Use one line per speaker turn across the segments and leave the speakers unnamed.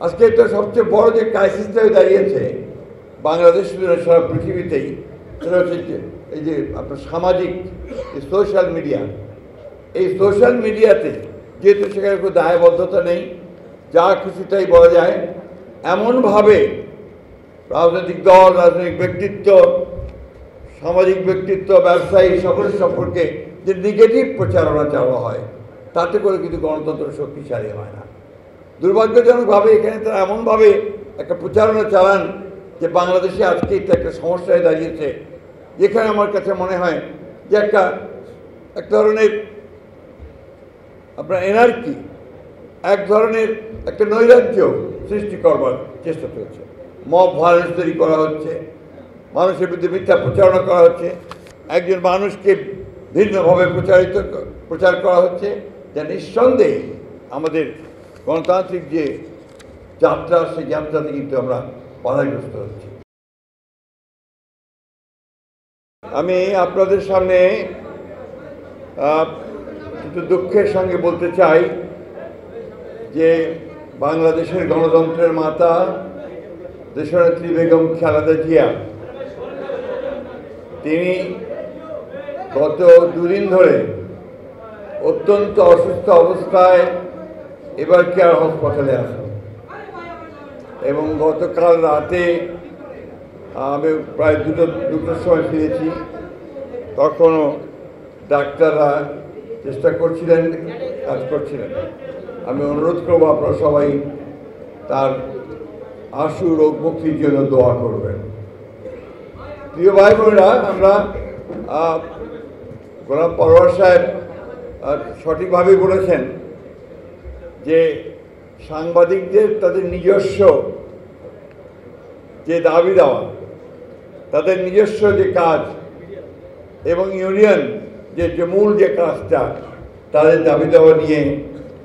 আজকে তো সবচেয়ে বড় যে ক্রাইসিসটা দাঁড়িয়েছে বাংলাদেশ সারা পৃথিবীতেই, সেটা হচ্ছে এই যে আপনার সামাজিক সোশ্যাল মিডিয়া। এই সোশ্যাল মিডিয়াতে যেহেতু সেখানে কোনো দায়বদ্ধতা নেই, যা খুশি তাই বলা যায়, এমনভাবে রাজনৈতিক দল, রাজনৈতিক ব্যক্তিত্ব, সামাজিক ব্যক্তিত্ব, ব্যবসায়ী সকলের সম্পর্কে যে নেগেটিভ প্রচারণা চালানো হয়, তাতে করে কিন্তু গণতন্ত্র শক্তিশালী হয় না। দুর্ভাগ্যজনকভাবে এখানে তারা এমনভাবে একটা প্রচারণা চালান যে বাংলাদেশে আজকে এটা একটা সমস্যায় দাঁড়িয়েছে, যেখানে আমার কাছে মনে হয় যে এক ধরনের আপনার এনার্কি, এক ধরনের একটা নৈরাজ্য সৃষ্টি করবার চেষ্টা চলছে। মব ভায়োলেন্স তৈরি করা হচ্ছে, মানুষের বিরুদ্ধে মিথ্যা প্রচারণা করা হচ্ছে, একজন মানুষকে ভিন্নভাবে প্রচার করা হচ্ছে, যা নিঃসন্দেহে আমাদের গণতান্ত্রিক যে যাত্রা, সেই যাত্রাতে কিন্তু আমরা বাধাগ্রস্ত হচ্ছি। আমি আপনাদের সামনে একটু দুঃখের সঙ্গে বলতে চাই যে বাংলাদেশের গণতন্ত্রের মাতা দেশনেত্রী বেগম খালেদা জিয়া, তিনি গত দুদিন ধরে অত্যন্ত অসুস্থ অবস্থায় এবার কেয়ার হাসপাতালে আসেন এবং গতকাল রাতে আমি প্রায় দুটোর সময় ফিরেছি। তখনও ডাক্তাররা চেষ্টা করছিলেন, কাজ করছিলেন। আমি অনুরোধ করবো আপনারা সবাই তার আশু রোগ মুক্তির জন্য দোয়া করবেন। প্রিয় ভাই বোনেরা, আমরা গোলাম পরোয়ার সাহেব সঠিকভাবেই বলেছেন যে সাংবাদিকদের তাদের নিজস্ব যে দাবি দেওয়া, তাদের নিজস্ব যে কাজ এবং ইউনিয়ন যে মূল যে কাজটা, তাদের দাবি দেওয়া নিয়ে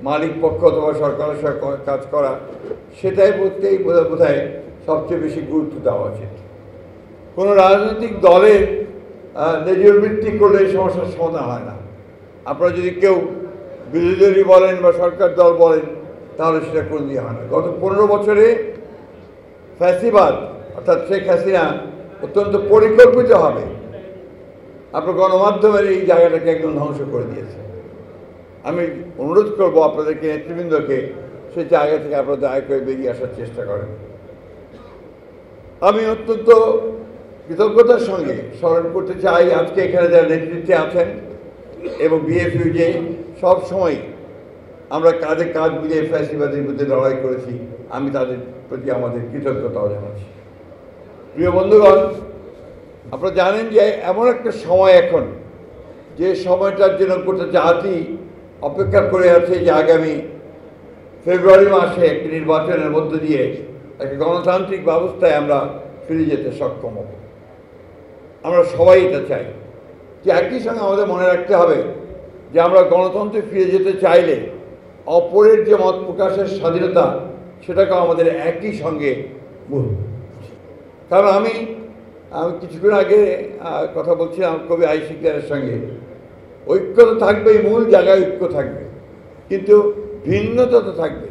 মালিক পক্ষ অথবা সরকারের সঙ্গে কাজ করা, সেটাই বলতেই বোধহয় সবচেয়ে বেশি গুরুত্ব দেওয়া উচিত। কোনো রাজনৈতিক দলের ন্যায্যবৃত্তি করলে এই সমস্যার সমাধান হয় না। আপনারা যদি কেউ বিরোধী দলই বলেন বা সরকার দল বলেন, তাহলে সেটা করে দিয়ে হয় না। গত 15 বছরে ফ্যাসিবাদ অর্থাৎ শেখ হাসিনা অত্যন্ত পরিকল্পিতভাবে আপনার গণমাধ্যমের এই জায়গাটাকে একদম ধ্বংস করে দিয়েছে। আমি অনুরোধ করবো আপনাদেরকে, নেতৃবৃন্দকে, সেই জায়গা থেকে আপনারা দয়া করে বেরিয়ে আসার চেষ্টা করেন। আমি অত্যন্ত কৃতজ্ঞতার সঙ্গে স্মরণ করতে চাই আজকে এখানে যারা নেতৃত্বে আছেন এবং বিএফইউ সব সময় আমরা কাঁধে কাঁধ মিলিয়ে ফ্যাসিবাদের বিরুদ্ধে লড়াই করেছি, আমি তাদের প্রতি আমাদের কৃতজ্ঞতাও জানাচ্ছি। প্রিয় বন্ধুগণ, আপনারা জানেন যে এমন একটা সময় এখন, যে সময়টার জন্য গোটা জাতি অপেক্ষা করে আছে যে আগামী ফেব্রুয়ারি মাসে একটি নির্বাচনের মধ্য দিয়ে একটা গণতান্ত্রিক ব্যবস্থায় আমরা ফিরে যেতে সক্ষম হব। আমরা সবাই এটা চাই। যে একই সঙ্গে আমাদের মনে রাখতে হবে যে আমরা গণতন্ত্রে ফিরে যেতে চাইলে অপরের যে মত প্রকাশের স্বাধীনতা, সেটাকেও আমাদের একই সঙ্গে, কারণ আমি কিছুক্ষণ আগে কথা বলছিলাম কবি আই শিকদারের সঙ্গে, ঐক্য তো থাকবেই, মূল জায়গায় ঐক্য থাকবে, কিন্তু ভিন্নতা তো থাকবে।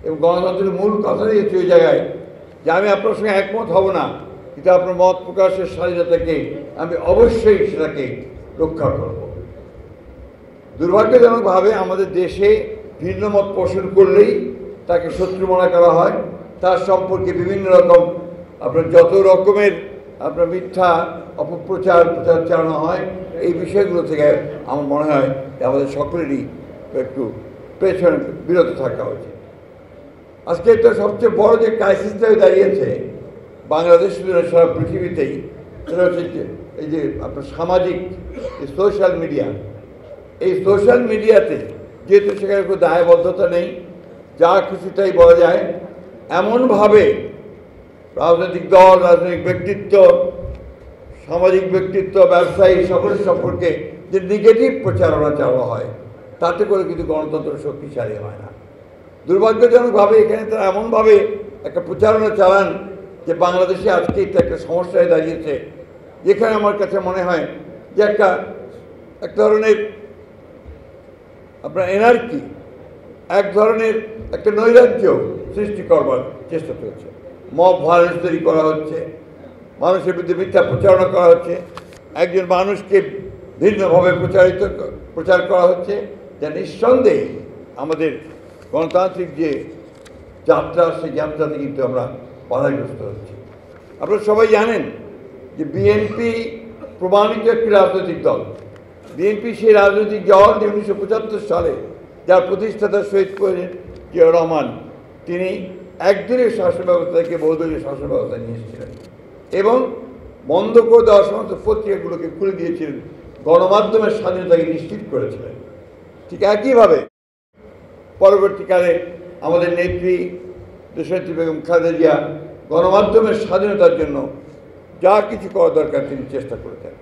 এবং গণতন্ত্রের মূল কথা দিয়েছে ওই জায়গায় যে আমি আপনার সঙ্গে একমত হব না, কিন্তু আপনার মত প্রকাশের স্বাধীনতাকে আমি অবশ্যই সেটাকে রক্ষা করব। দুর্ভাগ্যজনকভাবে আমাদের দেশে ভিন্ন মত পোষণ করলেই তাকে শত্রু মনে করা হয়, তার সম্পর্কে বিভিন্ন রকম আপনার যত রকমের আপনার মিথ্যা অপপ্রচার চালানো হয়। এই বিষয়গুলো থেকে আমার মনে হয় আমাদের সকলেরই একটু পেছনে বিরত থাকা উচিত। আজকে তো সবচেয়ে বড় যে ক্রাইসিসটা দাঁড়িয়েছে বাংলাদেশ সারা পৃথিবীতেই, সেটা হচ্ছে এই যে আপনার সামাজিক সোশ্যাল মিডিয়া। এই সোশ্যাল মিডিয়াতে যেহেতু সেখানে কোনো দায়বদ্ধতা নেই, যা খুশি তাই বলা যায়, এমনভাবে রাজনৈতিক দল, রাজনৈতিক ব্যক্তিত্ব, সামাজিক ব্যক্তিত্ব, ব্যবসায়ী সকলের সম্পর্কে যে নেগেটিভ প্রচারণা চালানো হয়, তাতে করে কিন্তু গণতন্ত্র শক্তিশালী হয় না। দুর্ভাগ্যজনকভাবে এখানে তারা এমনভাবে একটা প্রচারণা চালান যে বাংলাদেশে আজকে এটা একটা সমস্যায় দাঁড়িয়েছে, যেখানে আমার কাছে মনে হয় যে এক ধরনের আপনার এনার্কি, এক ধরনের একটা নৈরাজ্য সৃষ্টি করবার চেষ্টা চলছে। মব ভায়োলেন্স তৈরি করা হচ্ছে, মানুষের বিরুদ্ধে মিথ্যা প্রচারণা করা হচ্ছে, একজন মানুষকে ভিন্নভাবে প্রচার করা হচ্ছে, যা নিঃসন্দেহে আমাদের গণতান্ত্রিক যে যাত্রা, সেই যাত্রাতে কিন্তু আমরা বাধাগ্রস্ত হচ্ছি। আপনারা সবাই জানেন যে বিএনপি প্রমাণিত একটি রাজনৈতিক দল। বিএনপি সেই রাজনৈতিক দল যে 1975 সালে যার প্রতিষ্ঠাতা শহীদ করেছেন জিয়াউর রহমান, তিনি একদিনের শাসন ব্যবস্থা থেকে বহুদলীয় শাসন ব্যবস্থা নিয়ে এসেছিলেন এবং বন্ধ করে দেওয়ার সমস্ত পত্রিকাগুলোকে খুলে দিয়েছিলেন, গণমাধ্যমের স্বাধীনতাকে নিশ্চিত করেছিলেন। ঠিক একইভাবে পরবর্তীকালে আমাদের নেত্রী দেশনেত্রী বেগম খালেদা জিয়া গণমাধ্যমের স্বাধীনতার জন্য যা কিছু করা দরকার তিনি চেষ্টা করেছেন।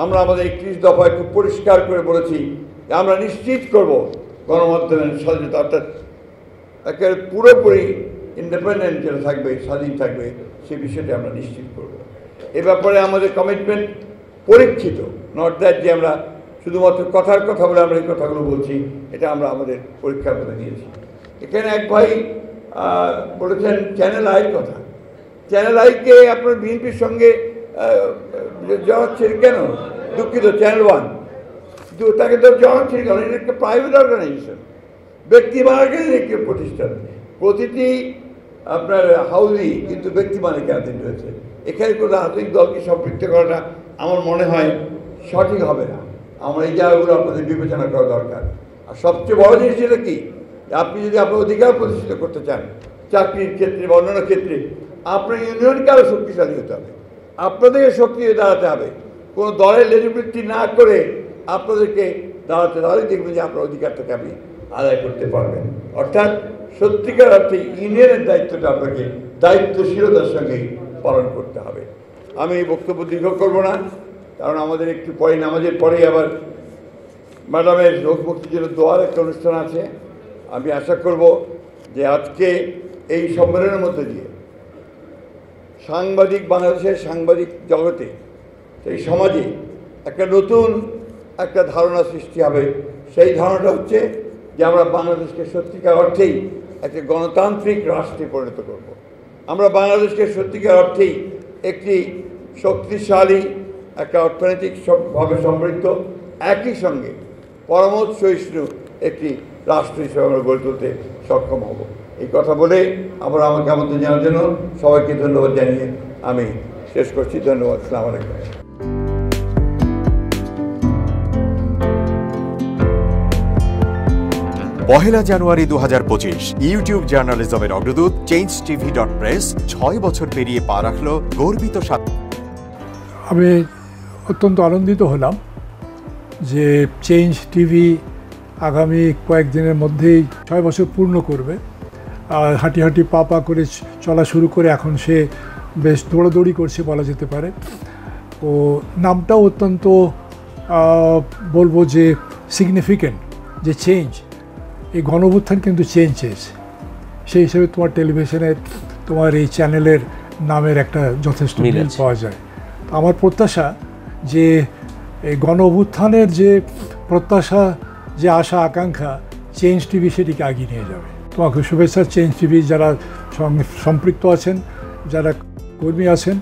আমরা আমাদের 31 দফায় খুব পরিষ্কার করে বলেছি যে আমরা নিশ্চিত করব গণমাধ্যমের স্বাধীনতা, অর্থাৎ একেবারে পুরোপুরি ইন্ডিপেন্ডেন্ট যেটা থাকবে, স্বাধীন থাকবে, সে বিষয়টি আমরা নিশ্চিত করব। এ ব্যাপারে আমাদের কমিটমেন্ট পরীক্ষিত, নট দ্যাট যে আমরা শুধুমাত্র কথার কথা বলে আমরা এই কথাগুলো বলছি, এটা আমরা আমাদের পরীক্ষার মধ্যে নিয়েছি। এখানে এক ভাই বলেছেন চ্যানেল আইয়ের কথা। চ্যানেল আইকে আপনার বিএনপির সঙ্গে জড়াচ্ছেন কেন? দুঃখিত, চ্যানেল 1 তাকে তো জড়াচ্ছেন কেন? এটা একটা প্রাইভেট অর্গানাইজেশন, ব্যক্তি মালিকানাধীন একটি প্রতিষ্ঠান। প্রতিটি আপনার হাউসই কিন্তু ব্যক্তি মালিকানাধীন রয়েছে। এখানে কোনো রাজনৈতিক দলকে সম্পৃক্ত করাটা আমার মনে হয় সঠিক হবে না। আমরা এই জায়গাগুলো আপনাদের বিবেচনা করা দরকার। আর সবচেয়ে বড় জিনিস যেটা কি, আপনি যদি আপনার অধিকার প্রতিষ্ঠিত করতে চান চাকরির ক্ষেত্রে বা অন্যান্য ক্ষেত্রে, আপনার ইউনিয়নকে আরও শক্তিশালী হতে হবে, আপনাদেরকে শক্তি হয়ে দাঁড়াতে হবে। কোনো দলের লেজবৃত্তি না করে আপনাদেরকে দাঁড়াতে দাঁড়িয়ে দেখবেন যে আপনার অধিকারটাকে আপনি আদায় করতে পারবেন। অর্থাৎ সত্যিকার অর্থে ইউনিয়নের দায়িত্বটা আপনাকে দায়িত্বশীলতার সঙ্গে পালন করতে হবে। আমি এই বক্তব্য দীর্ঘ করব না, কারণ আমাদের একটু পরে, নামাজের পরেই আবার ম্যাডামের রোগ মুক্তির জন্য দোয়ার একটা অনুষ্ঠান আছে। আমি আশা করব যে আজকে এই সম্মেলনের মধ্যে দিয়ে বাংলাদেশের সাংবাদিক জগতে, এই সমাজে একটা নতুন একটা ধারণা সৃষ্টি হবে। সেই ধারণাটা হচ্ছে যে আমরা বাংলাদেশকে সত্যিকার অর্থেই একটা গণতান্ত্রিক রাষ্ট্রে পরিণত করব। আমরা বাংলাদেশকে সত্যিকার অর্থেই একটি শক্তিশালী, একটা অর্থনৈতিকভাবে সমৃদ্ধ, একই সঙ্গে পরমত সহিষ্ণু একটি রাষ্ট্র হিসেবে আমরা গড়ে তুলতে সক্ষম হব। এই কথা বলে আমরা আমাকে আমন্ত্রণ জানার জন্য সবাইকে ধন্যবাদ জানিয়ে আমি শেষ করছি। ধন্যবাদ। আসসালামু আলাইকুম।
পহেলা জানুয়ারি 2025 ইউটিউব জার্নালিজমের অগ্রদূত changetv.press 6 বছর পেরিয়ে পা রাখল গর্বিত
আমি অত্যন্ত আনন্দিত হলাম যে চেঞ্জ টিভি আগামী কয়েকদিনের মধ্যেই 6 বছর পূর্ণ করবে। হাঁটি হাঁটি পা পা করে চলা শুরু করে এখন সে বেশ দৌড়াদৌড়ি করছে বলা যেতে পারে। ও নামটাও অত্যন্ত বলবো যে সিগনিফিক্যান্ট, যে চেঞ্জ, এই গণঅভ্যুত্থান কিন্তু চেঞ্জ চেয়েছে। সেই হিসেবে তোমার টেলিভিশনের, তোমার এই চ্যানেলের নামের একটা যথেষ্ট মিল পাওয়া যায়। আমার প্রত্যাশা যে এই গণঅভ্যুত্থানের যে প্রত্যাশা, যে আশা আকাঙ্ক্ষা, চেঞ্জ টিভি সেটিকে এগিয়ে নিয়ে যাবে। তোমাকে শুভেচ্ছা। চেঞ্জ টিভি যারা সম্পৃক্ত আছেন, যারা কর্মী আছেন,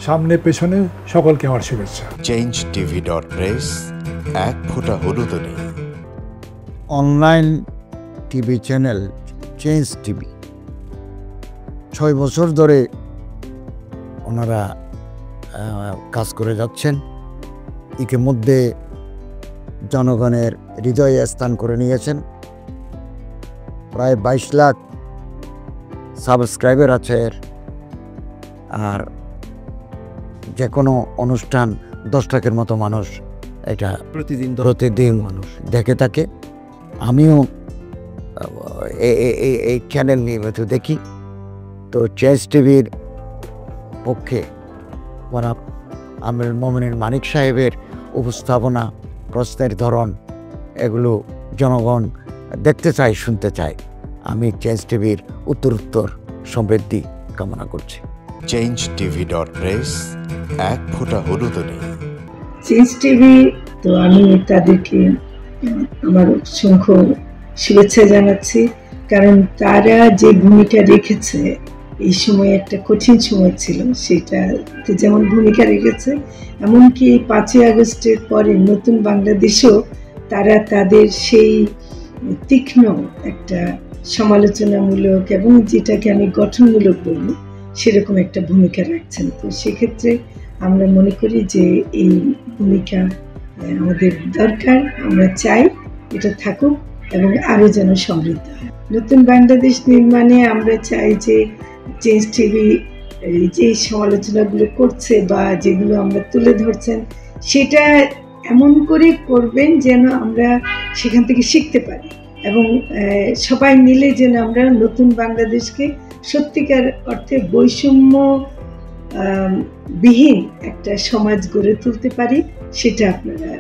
সামনে পেছনে সকলকে আমার শুভেচ্ছা।
changetv.press, এক ফোঁটা হলুদ নেই।
Online TV channel change TV 6 বছর ধরে ওনারা কাজ করে যাচ্ছেন। ইতিমধ্যে জনগণের হৃদয়ে স্থান করে নিয়েছেন। প্রায় 22 লাখ সাবস্ক্রাইবার আছে। আর যে কোনো অনুষ্ঠান 10 লাখের মতো মানুষ এটা প্রতিদিন মানুষ দেখে থাকে। আমিও এই চ্যানেল নিয়মিত দেখি। তো চেঞ্জ টিভির পক্ষে আমির মোমিনুল মানিক সাহেবের উপস্থাপনা, প্রশ্নের ধরন, এগুলো জনগণ দেখতে চায়, শুনতে চায়। আমি চেঞ্জ টিভির উত্তরোত্তর সমৃদ্ধি কামনা করছি।
changetv.press, এক ফোঁটা হলুদ নেই।
চেঞ্জ টিভি, তো আমি তাদেরকে আমার অসংখ্য শুভেচ্ছা জানাচ্ছি। কারণ তারা যে ভূমিকা রেখেছে এই সময় একটা কঠিন সময় ছিল, সেটাতে যেমন ভূমিকা রেখেছে, এমনকি 5ই আগস্টের পরে নতুন বাংলাদেশেও তারা তাদের সেই তীক্ষ্ণ একটা সমালোচনামূলক এবং যেটাকে আমি গঠনমূলক বলব সেরকম একটা ভূমিকা রাখছেন। তো সেক্ষেত্রে আমরা মনে করি যে এই ভূমিকা আমাদের দরকার, আমরা চাই এটা থাকুক এবং আরও যেন সমৃদ্ধ হয়। নতুন বাংলাদেশ নির্মাণে আমরা চাই যে চেঞ্জ টিভি যে সমালোচনাগুলো করছে বা যেগুলো আমরা তুলে ধরছেন সেটা এমন করে করবেন যেন আমরা সেখান থেকে শিখতে পারি এবং সবাই মিলে যেন আমরা নতুন বাংলাদেশকে সত্যিকার অর্থে বৈষম্য বিহীন একটা সমাজ গড়ে তুলতে পারি, সেটা আপনারা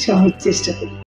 সহজ চেষ্টা করুন।